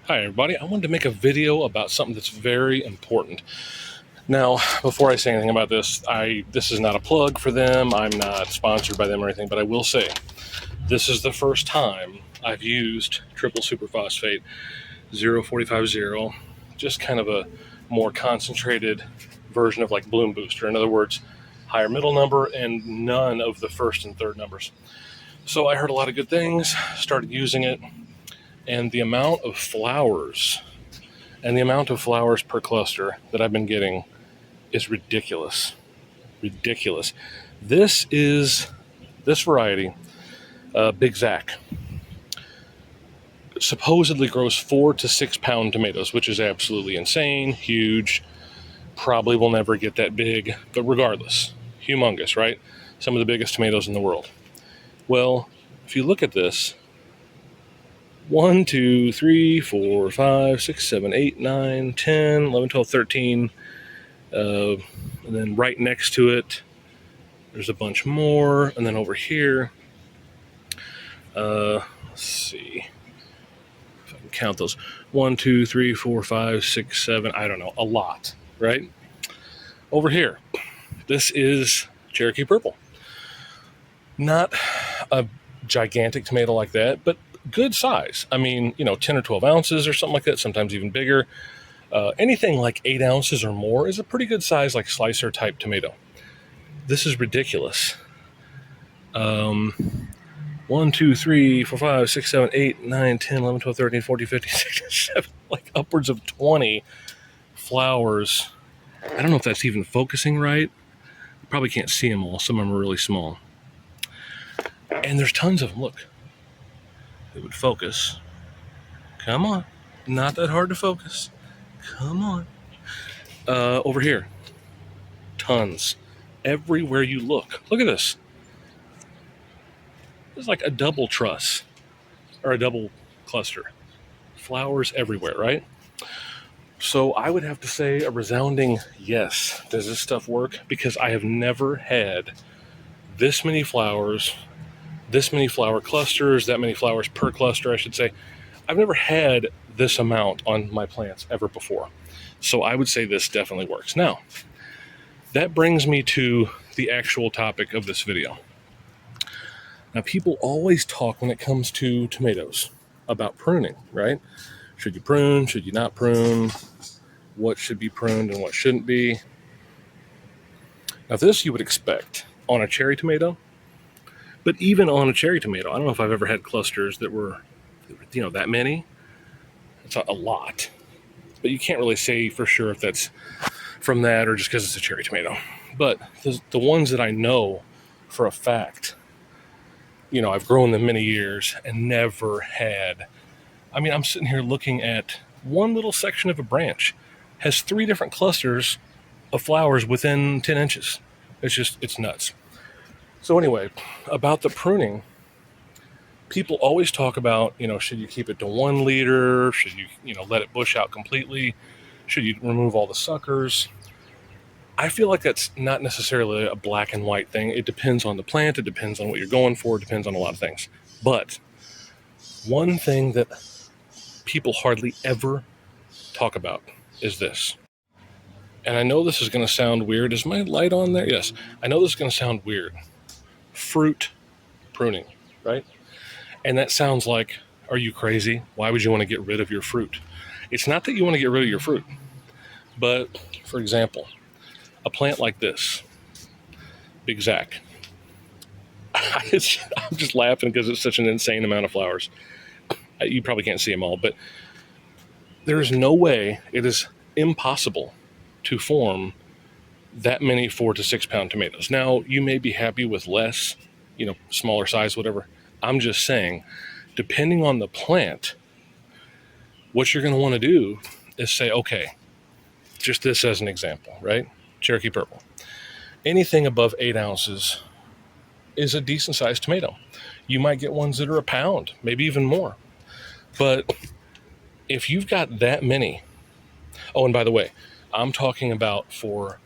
Hi everybody, I wanted to make a video about something that's very important. Now, before I say anything about this is not a plug for them, I'm not sponsored by them or anything, but I will say, this is the first time I've used triple superphosphate 0450, just kind of a more concentrated version of like Bloom Booster. In other words, higher middle number and none of the first and third numbers. So I heard a lot of good things, started using it, and the amount of flowers per cluster that I've been getting is ridiculous. Ridiculous. This variety, Big Zack, supposedly grows 4 to 6 pound tomatoes, which is absolutely insane, huge. Probably will never get that big, but regardless, humongous, right? Some of the biggest tomatoes in the world. Well, if you look at this, 1, 2, 3, 4, 5, 6, 7, 8, 9, 10, 11, 12, 13. And then right next to it, there's a bunch more. And then over here, let's see if I can count those. 1, 2, 3, 4, 5, 6, 7. I don't know, a lot, right? Over here, this is Cherokee Purple. Not a gigantic tomato like that, but good size. I mean, 10 or 12 ounces or something like that, sometimes even bigger. Anything like 8 ounces or more is a pretty good size, like slicer type tomato. This is ridiculous. 1, 2, 3, 4, 5, 6, 7, 8, 9, 10, 11, 12, 13, 14, 15, 16, 17, like upwards of 20 flowers. I don't know if that's even focusing right. You probably can't see them all. Some of them are really small. And there's tons of them. Look. It would focus. Come on. Not that hard to focus. Come on. Over here. Tons. Everywhere you look. Look at this. It's like a double truss. Or a double cluster. Flowers everywhere, right? So I would have to say a resounding yes. Does this stuff work? Because I have never had this many flowers, this many flower clusters, that many flowers per cluster, I should say. I've never had this amount on my plants ever before. So I would say this definitely works. Now, that brings me to the actual topic of this video. Now, people always talk when it comes to tomatoes about pruning, right? Should you prune? Should you not prune? What should be pruned and what shouldn't be? Now, this you would expect on a cherry tomato, but even on a cherry tomato, I don't know if I've ever had clusters that were that many. It's a lot. But you can't really say for sure if that's from that or just because it's a cherry tomato. But the ones that I know for a fact, I've grown them many years and never had. I mean, I'm sitting here looking at one little section of a branch has 3 different clusters of flowers within 10 inches. It's nuts. So anyway, about the pruning, people always talk about, should you keep it to 1 liter? Should you, let it bush out completely? Should you remove all the suckers? I feel like that's not necessarily a black and white thing. It depends on the plant. It depends on what you're going for. It depends on a lot of things. But one thing that people hardly ever talk about is this. And I know this is going to sound weird. Is my light on there? Yes. I know this is going to sound weird. Fruit pruning, right? And that sounds like, are you crazy? Why would you want to get rid of your fruit? It's not that you want to get rid of your fruit. But, for example, a plant like this, Big Zack, I'm just laughing because it's such an insane amount of flowers. You probably can't see them all, but there is no way, it is impossible to form that many 4 to 6 pound tomatoes. Now, you may be happy with less, smaller size, whatever. I'm just saying, depending on the plant, what you're going to want to do is say, okay, just this as an example, right? Cherokee Purple. Anything above 8 ounces is a decent sized tomato. You might get ones that are a pound, maybe even more. But if you've got that many, oh, and by the way, I'm talking about for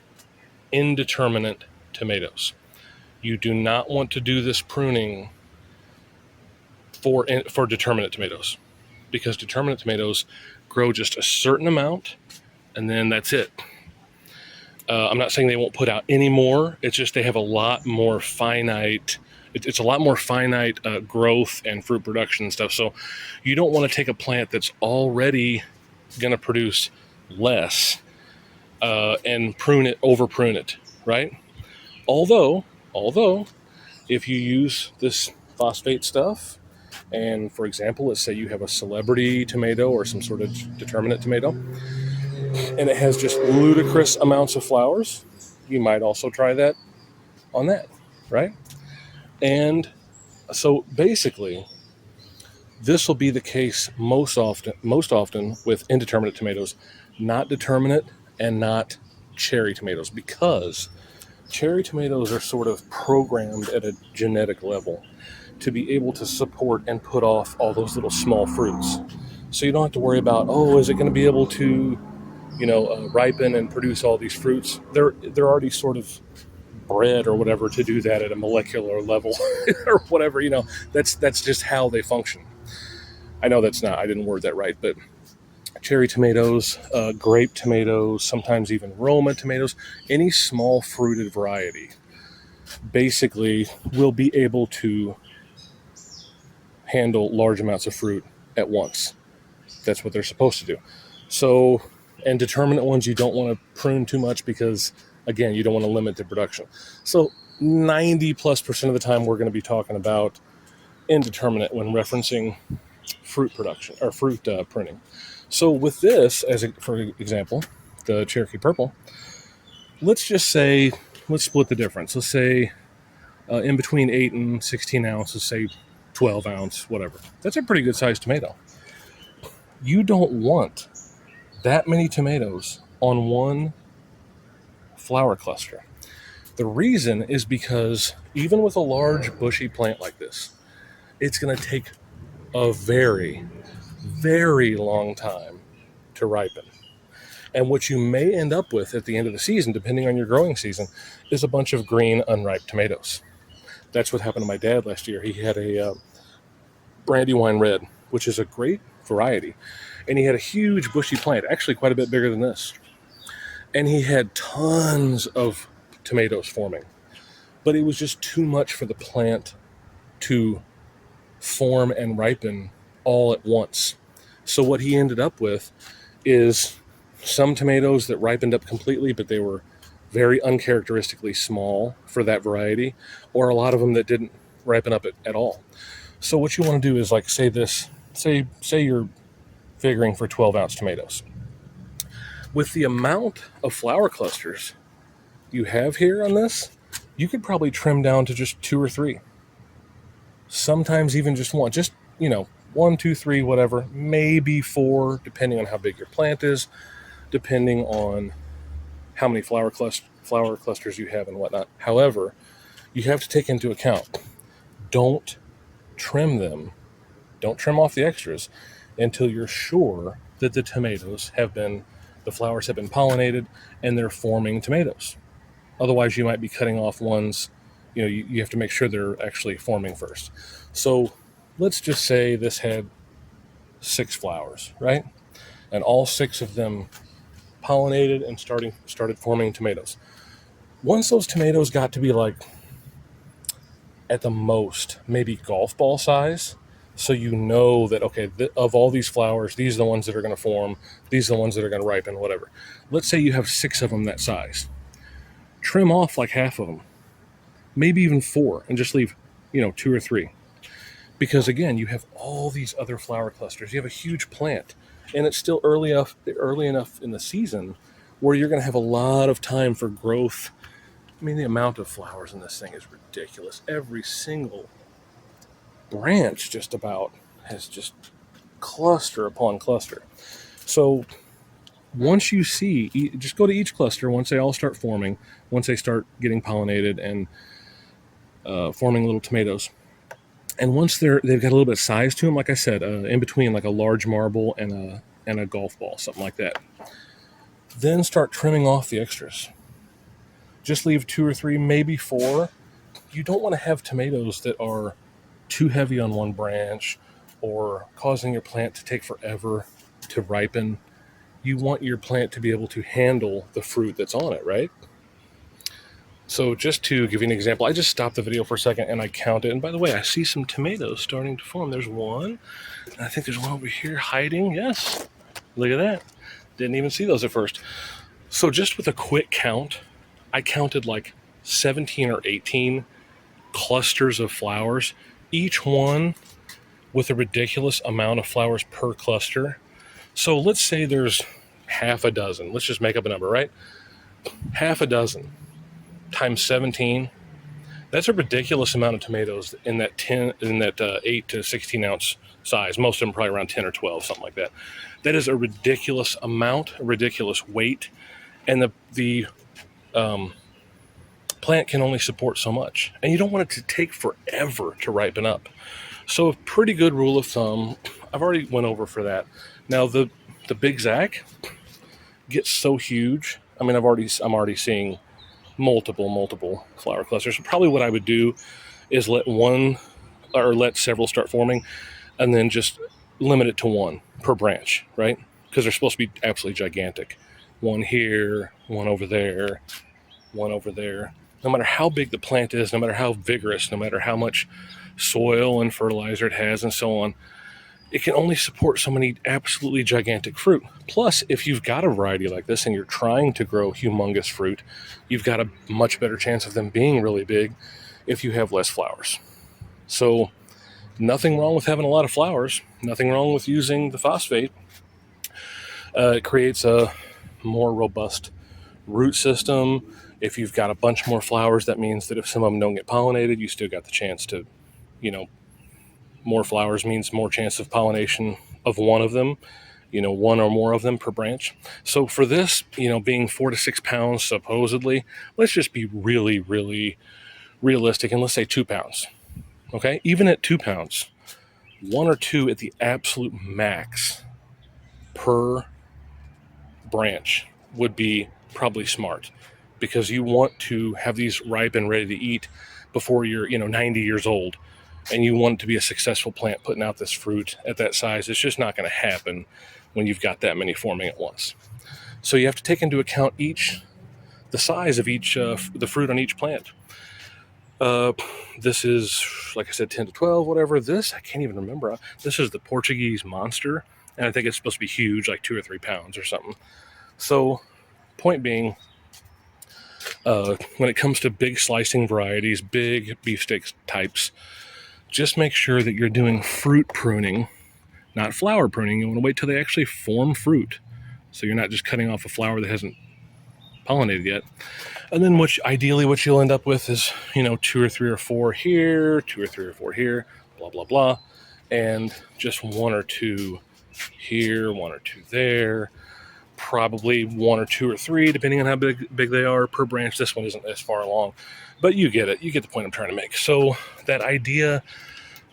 indeterminate tomatoes. You do not want to do this pruning for determinate tomatoes. because determinate tomatoes grow just a certain amount, and then that's it. I'm not saying they won't put out any more. It's just they have a lot more finite. It's a lot more finite growth and fruit production and stuff. So you don't want to take a plant that's already going to produce less and over prune it, right? Although, if you use this phosphate stuff, and for example, let's say you have a celebrity tomato or some sort of determinate tomato, and it has just ludicrous amounts of flowers, you might also try that on that, right? And so basically, this will be the case most often with indeterminate tomatoes, not determinate and not cherry tomatoes, because cherry tomatoes are sort of programmed at a genetic level to be able to support and put off all those little small fruits. So you don't have to worry about, oh, is it going to be able to, ripen and produce all these fruits? They're already sort of bred or whatever to do that at a molecular level or whatever. That's just how they function. I know I didn't word that right, but cherry tomatoes, grape tomatoes, sometimes even Roma tomatoes, any small fruited variety basically will be able to handle large amounts of fruit at once. That's what they're supposed to do. So, and determinate ones you don't want to prune too much because, again, you don't want to limit the production. So 90+% of the time we're going to be talking about indeterminate when referencing fruit production or fruit pruning. So with this, for example, the Cherokee Purple, let's split the difference. Let's say in between 8 and 16 ounces, say 12 ounce, whatever. That's a pretty good sized tomato. You don't want that many tomatoes on one flower cluster. The reason is because even with a large bushy plant like this, it's going to take a very, very long time to ripen. And what you may end up with at the end of the season, depending on your growing season, is a bunch of green, unripe tomatoes. That's what happened to my dad last year. He had a Brandywine Red, which is a great variety. And he had a huge bushy plant, actually quite a bit bigger than this. And he had tons of tomatoes forming. But it was just too much for the plant to form and ripen all at once. So what he ended up with is some tomatoes that ripened up completely, but they were very uncharacteristically small for that variety, or a lot of them that didn't ripen up at all. So what you want to do is say you're figuring for 12-ounce tomatoes. With the amount of flower clusters you have here on this, you could probably trim down to just 2 or 3. Sometimes even just one. Just, 1, 2, 3, whatever. Maybe 4, depending on how big your plant is, depending on how many flower clusters you have and whatnot. However, you have to take into account, don't trim them. Don't trim off the extras until you're sure that the flowers have been pollinated and they're forming tomatoes. Otherwise, you might be cutting off ones, you have to make sure they're actually forming first. So let's just say this had 6 flowers, right? And all 6 of them pollinated and started forming tomatoes. Once those tomatoes got to be like, at the most, maybe golf ball size, so you know that, okay, of all these flowers, these are the ones that are going to form, these are the ones that are going to ripen, whatever. Let's say you have 6 of them that size. Trim off like half of them, maybe even 4, and just leave, 2 or 3. Because again, you have all these other flower clusters. You have a huge plant, and it's still early enough in the season where you're going to have a lot of time for growth. I mean, the amount of flowers in this thing is ridiculous. Every single branch just about has just cluster upon cluster. So once you see, just go to each cluster once they all start forming, once they start getting pollinated and forming little tomatoes. And once they've got a little bit of size to them, like I said, in between like a large marble and a golf ball, something like that, then start trimming off the extras. Just leave 2 or 3, maybe 4. You don't want to have tomatoes that are too heavy on one branch or causing your plant to take forever to ripen. You want your plant to be able to handle the fruit that's on it, right? So just to give you an example, I just stopped the video for a second and I counted. And by the way, I see some tomatoes starting to form. There's one. And I think there's one over here hiding. Yes. Look at that. Didn't even see those at first. So just with a quick count, I counted like 17 or 18 clusters of flowers, each one with a ridiculous amount of flowers per cluster. So let's say there's half a dozen. Let's just make up a number, right? Half a dozen times 17. That's a ridiculous amount of tomatoes in that 8 to 16 ounce size. Most of them probably around 10 or 12, something like that. That is a ridiculous amount, a ridiculous weight, and the plant can only support so much, and you don't want it to take forever to ripen up. So a pretty good rule of thumb, I've already went over for that. Now the Big Zack gets so huge. I mean, I'm already seeing multiple flower clusters. So probably what I would do is let several start forming, and then just limit it to one per branch, right? Because they're supposed to be absolutely gigantic. One here, one over there, one over there. No matter how big the plant is, no matter how vigorous, no matter how much soil and fertilizer it has and so on, it can only support so many absolutely gigantic fruit. Plus, if you've got a variety like this and you're trying to grow humongous fruit, you've got a much better chance of them being really big if you have less flowers. So nothing wrong with having a lot of flowers, nothing wrong with using the phosphate. It creates a more robust root system. If you've got a bunch more flowers, that means that if some of them don't get pollinated, you still got the chance to, more flowers means more chance of pollination of one of them, one or more of them per branch. So for this, being 4 to 6 pounds supposedly, let's just be really, really realistic and let's say 2 pounds. Okay, even at 2 pounds, 1 or 2 at the absolute max per branch would be probably smart, because you want to have these ripe and ready to eat before you're 90 years old, and you want it to be a successful plant putting out this fruit at that size. It's just not going to happen when you've got that many forming at once. So you have to take into account the size of each the fruit on each plant. This is, like I said, 10 to 12, whatever. This, I can't even remember. This is the Portuguese monster, and I think it's supposed to be huge, like 2 or 3 pounds or something. So, point being, when it comes to big slicing varieties, big beefsteak types, just make sure that you're doing fruit pruning, not flower pruning. You want to wait till they actually form fruit, so you're not just cutting off a flower that hasn't pollinated yet. And then ideally what you'll end up with is 2 or 3 or 4 here, 2 or 3 or 4 here, blah blah blah, and just 1 or 2 here, 1 or 2 there, probably 1 or 2 or 3 depending on how big they are per branch. This one isn't as far along, but you get it. You get the point I'm trying to make. So that idea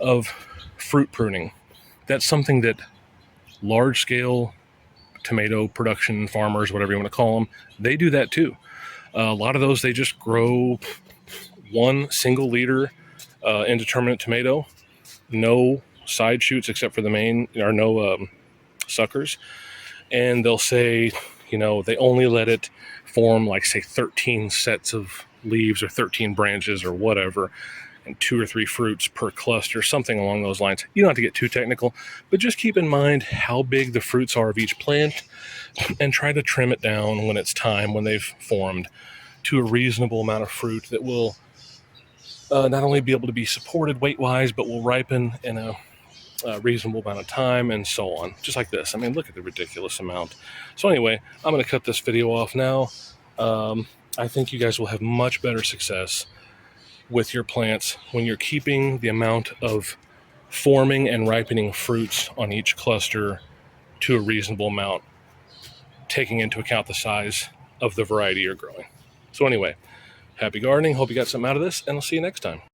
of fruit pruning, that's something that large scale tomato production farmers, whatever you want to call them, they do that too. A lot of those, they just grow one single leader indeterminate tomato, no side shoots except for the main, or no suckers, and they'll say, they only let it form like, say, 13 sets of leaves or 13 branches or whatever, and 2 or 3 fruits per cluster, something along those lines. You don't have to get too technical, but just keep in mind how big the fruits are of each plant and try to trim it down when it's time, when they've formed, to a reasonable amount of fruit that will not only be able to be supported weight-wise, but will ripen in a reasonable amount of time, and so on. Just like this. I mean, look at the ridiculous amount. So anyway, I'm going to cut this video off now. I think you guys will have much better success with your plants when you're keeping the amount of forming and ripening fruits on each cluster to a reasonable amount, taking into account the size of the variety you're growing. So anyway, happy gardening. Hope you got something out of this, and I'll see you next time.